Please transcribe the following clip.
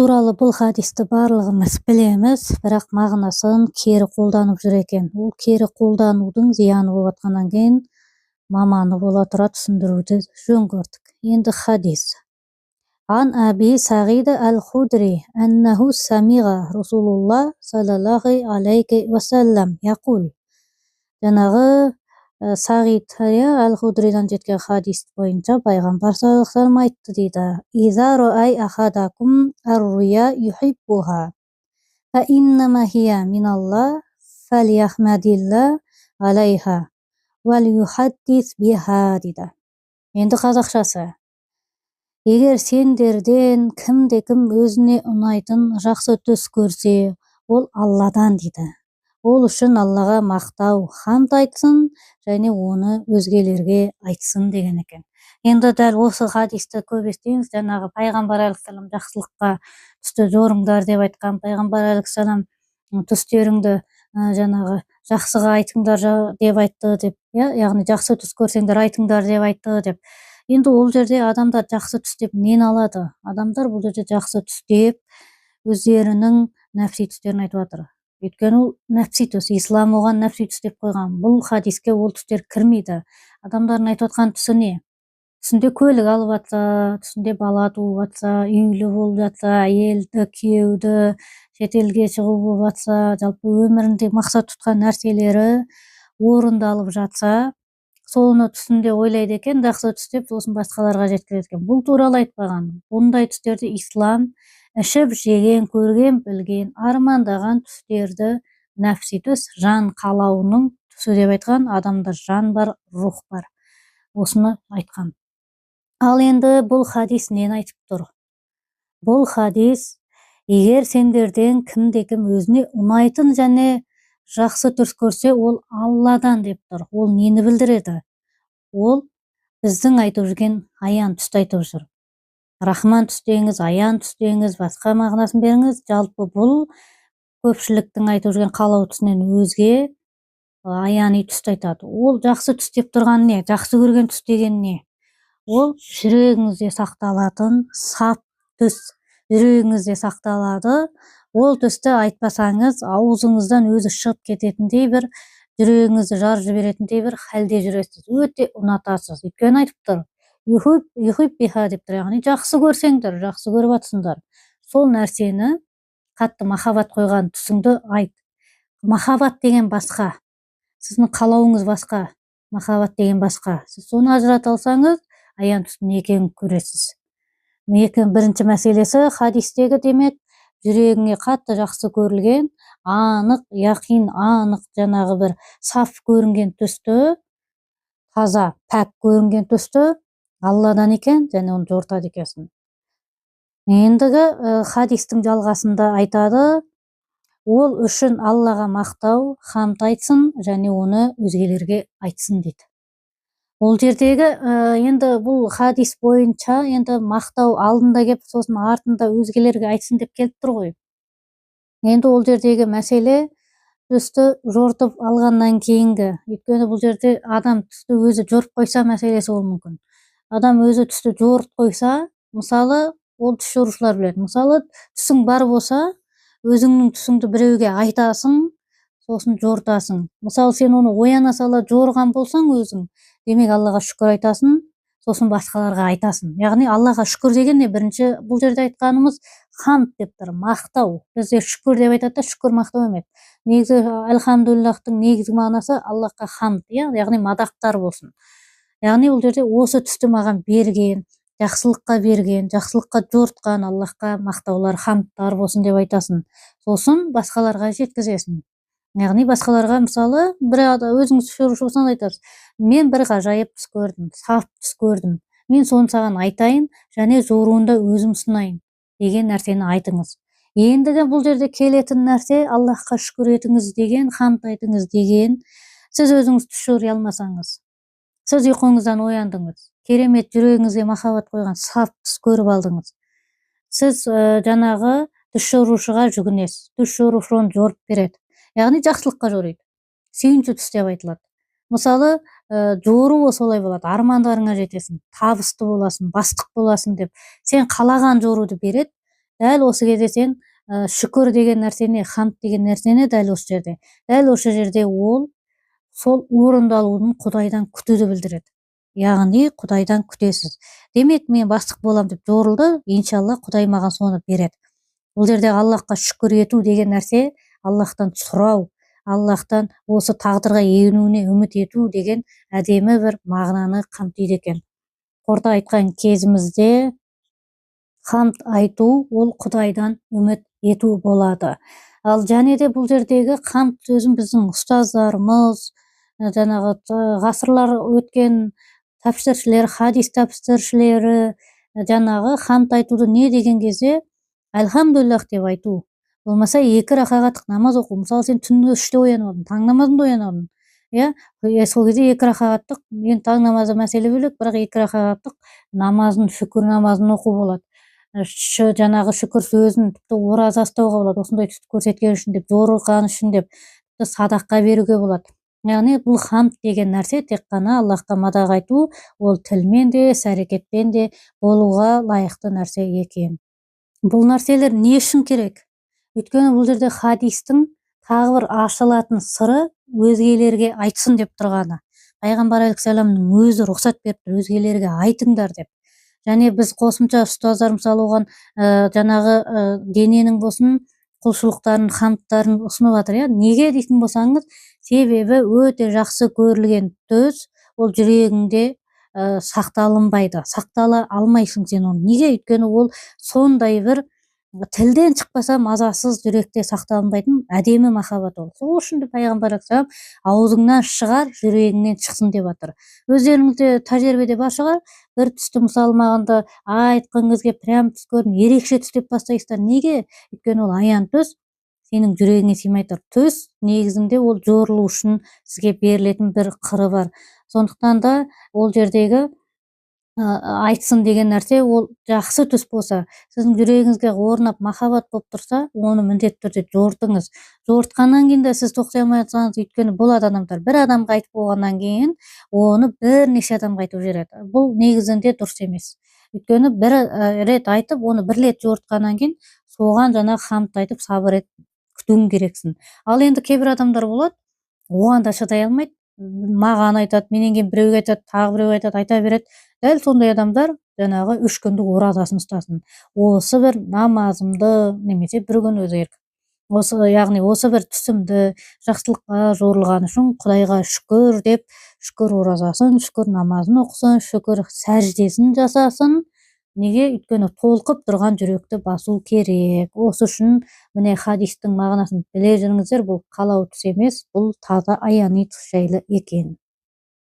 туралы бұл хадисті барлығымыз білеміз, бірақ мағынасын кері қолданып жүр екен. Ол кері қолданудың зияны болып жатқаннан кейін маманы бола тұра түсіндіруді жөн көрдік. Енді хадис. Ан Аби Сағид әл-Худри әннәху самиға Расулулла саллаллаху алейхи вассалам яқул. Жаңағы Сағид әл-Худридан жеткен хадис бойынша пайғамбар саллаллаху алейхи ва саллям айтты дейді. Иза раай ахадакум ар-руя юхиббуха фа иннама хия миналла фалияхмадилла алейха вал юхаддис биха дейді. Енді қазақшасы. Егер сендерден кімде-кім өзіне ұнайтын жақсы түс көрсе, ол Алладан дейді. Ол үшін Аллаға мақтау, хамд айтсын және оны өзгелерге айтсын деген екен. Енді дәл осы хадисті көп естиміз. Жаңағы пайғамбар алейхиссалам жақсылыққа түсті жорыңдар деп айтқан. Пайғамбар алейхиссалам түстеріңді жаңағы жақсыға айтыңдар деп айтты деп, яғни жақсы түс көрсеңдер айтыңдар деп айтты деп. Енді ол жерде адамдар жақсы түс деп нені алады? Адамдар бұл жерде жақсы түс деп өздерінің нәпси түстерін айтып жатыр. Өйткені ол нәпси түс, ислам оған нәпси түс деп қойған. Бұл хадиске ол түстер кірмейді. Адамдардың айтып жатқан түсі не? Түсінде көлік алып жатса, түсінде бала туып жатса, үйлі болып жатса, әйелді, күйеуді, шетелге шығу болып жатса, жалпы өмірінде мақсат тұтқан нәрселері орындалып жатса, соны түсінде ойлайды екен, жақсы түс деп, сосын басқаларға жеткізеді екен. Бұл туралы айтпаған. Бұндай түстерді ислам ішіп, жеген, көрген, білген, армандаған түстерді нәпси түс, жан қалауының түсі деп айтқан. Адамда жан бар, рух бар. Осыны айтқан. Ал енді бұл хадис нені айтып тұр? Бұл хадис, егер сендерден кімде-кім өзіне ұнайтын және жақсы түс көрсе, ол Алладан деп тұр. Ол нені білдіреді? Ол біздің айтып жүрген аян түсті айтып жүр. Рахман түстеңіз, аян түстеңіз, басқа мағынасын беріңіз. Жалпы бұл көпшіліктің айтып жүрген қалау түсінен өзге аяни түсті айтады. Ол жақсы түс деп тұрған не? Жақсы көрген түс деген не? Ол жүрегіңізде сақталатын сап түс. Жүрегіңізде сақталады. Ол түсті айтпасаңыз, аузыңыздан өзі шығып кететіндей бір, жүрегіңізді жарып жіберетіндей бір халде жүресіз. Өте ұнатасыз. Өйткені айтып тұр. Юхиб биха деп тұр. Яғни жақсы көрсеңдер, жақсы көріп жатсыңдар. Сол нәрсені қатты махаббат қойған түсіңді айт. Махаббат деген басқа. Сіздің қалауыңыз басқа. Махаббат деген басқа. Сіз соны ажырата алсаңыз, аян түстің екенін көресіз. Бірінші мәселесі хадистегі демек, жүрегіңе қатты жақсы көрілген, анық, яқин, анық жаңағы бір саф көрінген түсті, таза, пәк көрінген түсті Алладан екен, және оны жортады екенсің. Ендігі хадистің жалғасында айтады, ол үшін Аллаға мақтау, хамд айтсын, және оны өзгелерге айтсын дейді. Ол жердегі енді бұл хадис бойынша енді мақтау алдында кеп, сосын артында өзгелерге айтсын деп келіп тұр ғой. Енді ол жердегі мәселе түсті жортып алғаннан кейінгі. Өйткені бұл жерде адам түсті өзі жорып қойса мәселесі ол мүмкін. Адам өзі түсті жорып қойса, мысалы, ол түс жорушылар біледі. Мысалы, түсің бар болса, өзіңнің түсіңді біреуге айтасың, сосын жортасың. Мысалы, сен оны ояна сала жорған болсаң өзің, демек Аллаға шүкір айтасың, сосын басқаларға айтасың. Яғни Аллаға шүкір деген не? Бірінші бұл жерде айтқанымыз хамд деп тұр, мақтау. Бізде шүкір деп айтады, шүкір мақтау емес. Негізі альхамдулиллахтың негізгі мағынасы Аллахқа хамд, яғни мадақтар болсын. Яғни бұл жерде осы түсті маған берген, жақсылыққа берген, жақсылыққа жортқан Аллахқа мақтаулар, хамдтар болсын деп айтасың. Сосын басқаларға жеткізесің. Яғни басқаларға мысалы, бір өзіңіз шөруш болсаңыз айтасыз. Мен бір ғажайып түс көрдім, саф түс көрдім. Мен соны саған айтайын, және жоруында өзім сынайын деген нәрсені айтыңыз. Ендігі бұл жерде келетін нәрсе Аллахқа шүкір етіңіз деген, хамд айтыңыз деген. Сіз өзіңіз түс жори алмасаңыз, сіз ұйқыңыздан ояндыңыз, керемет жүрегіңізге махаббат қойған саф түс көріп алдыңыз. Сіз жаңағы түс жорушыға жүгінесіз. Түс жорушы оны жорып береді. Яғни жақсылыққа жориды. Сүйінші түс деп айтылады. Мысалы, жору солай болады. Армандарыңа жетесің, табысты боласың, бастық боласың деп. Сен қалаған жоруды береді, Дәл осы кезде сен шүкір деген нәрсені, хамд деген нәрсені дәл осы жерде ол сол орындалуын Құдайдан күтуді білдіреді. Яғни Құдайдан күтесіз. Демек мен бастық болам деп жорылды, иншалла Құдай маған соны береді. Бұл жерде Аллахқа шүкір ету деген нәрсе Аллахтан сұрау, Аллахтан осы тағдырға енуіне үміт ету деген әдемі бір мағынаны қамтиды екен. Қорыта айтқан кезімізде хамд айту ол Құдайдан үміт ету болады. Ал және де бұл жердегі хамд сөзін біздің ұстаздарымыз, жаңағы ғасырлар өткен тәпсіршілер, хадис тәпсіршілері жаңағы хамд айтуды не деген кезде әлхамдулиллах деп айту. Болмаса 2 рақағаттық намаз оқу. Мысалы сен түнгі 3-те оянып алдың, таң намазында оянып алдың. Сол кезде 2 рақағаттық, енді таң намазы мәселе бөлек, бірақ 2 рақағаттық намазын, шүкір намазын оқу болады. Жаңағы шүкір сөзін тіпті ораза ұстауға болады, осындай түс көрсеткен үшін деп, жорыққан үшін деп, садаққа беруге болады. Яғни бұл хамд деген нәрсе тек қана Аллахқа мадақ айту, ол тілмен де, іс-әрекетпен де болуға лайықты нәрсе екен. Бұл нәрселер не үшін керек? Өйткені бұл жерде хадистің тағы бір ашылатын сыры өзгелерге айтсын деп тұрғаны. Пайғамбар алейхиссаламның өзі рұқсат беріп тұр, өзгелерге айтыңдар деп. Және біз қосымша ұстаздар мысалы оған жаңағы дененің болсын құлшылықтарын, хамдтарын ұсынып жатыр. Неге дейтін болсаңыз, себебі өте жақсы көрілген сөз ол жүрегіңде сақталынбайды, сақтала алмайсың сен оны. Неге? Өйткені ол сондай бір тілден шықпаса мазасыз жүректе сақталынбайтын әдемі махаббат ол. Сол үшін де пайғамбар алейхиссалам аузыңнан шығар, жүрегіңнен шықсын деп жатыр. Өздеріңізде тәжірибеде бар шығар, бір түсті мысалы мағында айтқан кезге прям түс көрін, ерекше түс деп бастайсыздар. Неге? Өйткені ол аян түс сенің жүрегіңе сыймай тұр. Түс негізінде ол жорылу үшін сізге берілетін бір қыры бар. Сондықтан да ол жердегі айтсын деген нәрсе ол жақсы түс болса, сіздің жүрегіңізге орнап махаббат болып тұрса, оны міндетті түрде жортыңыз. Жортқаннан кейін де сіз тоқтай алмай жатсаңыз, өйткені болады адамдар, бір адамға айтып болғаннан кейін оны бірнеше адамға айтып жібереді. Бұл негізінде дұрыс емес. Өйткені бір рет айтып, оны бір рет жортқаннан кейін соған жаңағы хамд айтып сабыр етіп күтуің керексің. Ал енді кейбір адамдар болады, оған да шыдай алмайды. Маған айтады, менен кейін біреуге айтады, тағы біреуге айтады, айта береді. Дәл сондай адамдар жаңағы 3 күндік оразасын ұстасын. Осы бір намазымды немесе бір күн өзгерік. Яғни осы бір түсімді жақсылыққа жорылған үшін Құдайға шүкір деп, шүкір оразасын, шүкір намазын оқысын, шүкір сәждесін жасасын. Неге? Өйткені толқып тұрған жүректі басу керек. Осы үшін міне хадистің мағынасын біле жүріңіздер, бұл қалау түс емес, бұл таза аяни түс жайлы екен.